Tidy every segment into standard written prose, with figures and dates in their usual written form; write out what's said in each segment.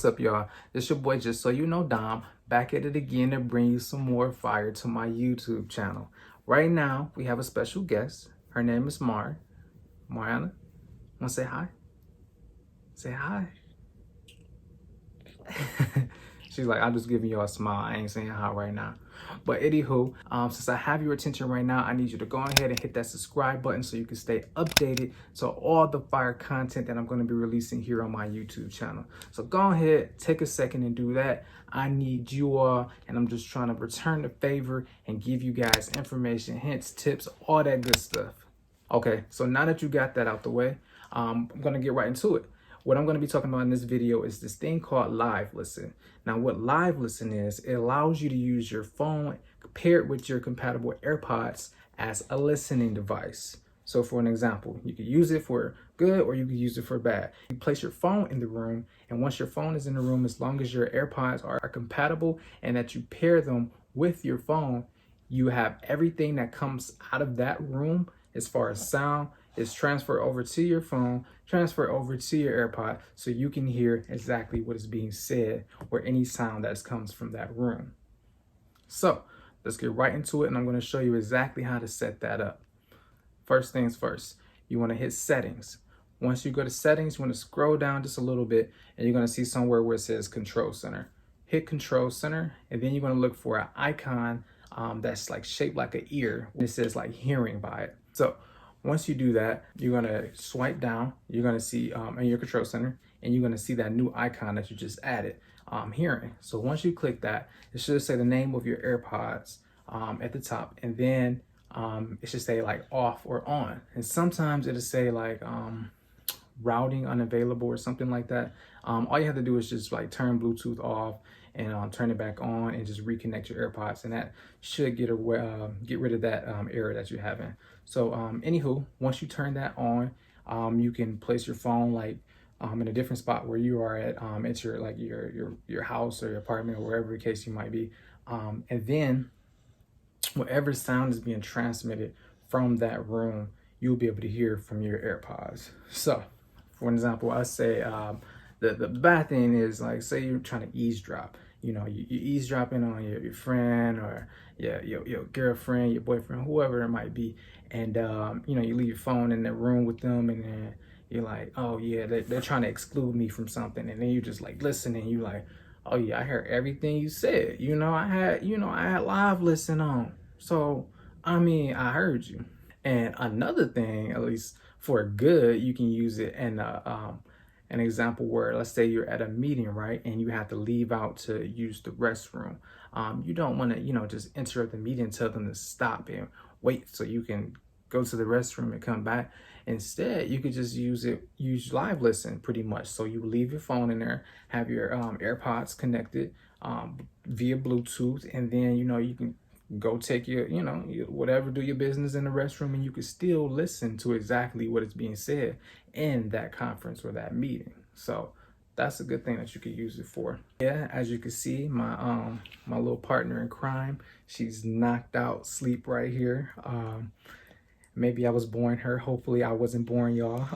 What's up, y'all? It's your boy, Just So You Know, Dom, back at it again to bring you some more fire to my YouTube channel. Right now, we have a special guest. Her name is Mariana. Want to say hi? Say hi. She's like, I'm just giving you a smile. I ain't saying hi right now. But anywho, since I have your attention right now, I need you to go ahead and hit that subscribe button so you can stay updated to all the fire content that I'm going to be releasing here on my YouTube channel. So go ahead, take a second and do that. I need you all, and I'm just trying to return the favor and give you guys information, hints, tips, all that good stuff. Okay, so now that you got that out the way, I'm going to get right into it. What I'm going to be talking about in this video is this thing called Live Listen. Now, what Live Listen is, it allows you to use your phone paired with your compatible AirPods as a listening device. So for an example, you could use it for good or you could use it for bad. You place your phone in the room, and once your phone is in the room, as long as your AirPods are compatible and that you pair them with your phone, you have everything that comes out of that room as far as sound is transferred over to your phone, transfer over to your AirPod, so you can hear exactly what is being said or any sound that comes from that room. So let's get right into it, and I'm going to show you exactly how to set that up. First things first, you want to hit settings. Once you go to settings, you want to scroll down just a little bit, and you're going to see somewhere where it says Control Center. Hit Control Center, and then you're going to look for an icon that's like shaped like an ear. It says like hearing by it. So once you do that, you're going to swipe down. You're going to see in your Control Center, and you're going to see that new icon that you just added, hearing. So once you click that, it should say the name of your AirPods at the top, and then it should say like off or on. And sometimes it'll say like routing unavailable or something like that. All you have to do is just like turn Bluetooth off and turn it back on and just reconnect your AirPods, and that should get rid of that error that you're having. So anywho, once you turn that on, you can place your phone like in a different spot where you are at your like your house or your apartment or wherever the case you might be, and then whatever sound is being transmitted from that room, you'll be able to hear from your AirPods. So for example, I say the bad thing is, like, say you're trying to eavesdrop. You know, you eavesdropping on your friend or your girlfriend, your boyfriend, whoever it might be, and you know, you leave your phone in the room with them, and then you're like, oh yeah, they're trying to exclude me from something, and then you just like listen, and you like, oh yeah, I heard everything you said. I had Live Listen on, so I mean, I heard you. And another thing, at least for good, you can use it in an example where, let's say you're at a meeting, right, and you have to leave out to use the restroom. You don't want to, just interrupt the meeting and tell them to stop and wait so you can go to the restroom and come back. Instead, you could just use Live Listen pretty much. So you leave your phone in there, have your AirPods connected via Bluetooth, and then you can go take your whatever, do your business in the restroom, and you can still listen to exactly what is being said in that conference or that meeting. So that's a good thing that you could use it for. Yeah, as you can see, my little partner in crime, she's knocked out sleep right here. Maybe I was boring her. Hopefully I wasn't boring y'all.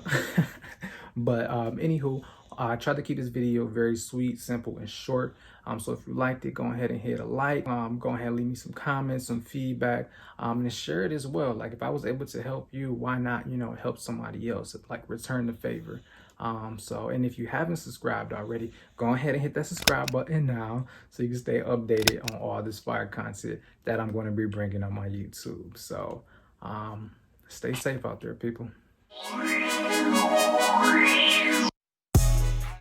But anywho, I tried to keep this video very sweet, simple, and short. So if you liked it, go ahead and hit a like. Go ahead and leave me some comments, some feedback, and share it as well. Like, if I was able to help you, why not, help somebody else, like return the favor. And if you haven't subscribed already, go ahead and hit that subscribe button now so you can stay updated on all this fire content that I'm going to be bringing on my YouTube. So stay safe out there, people.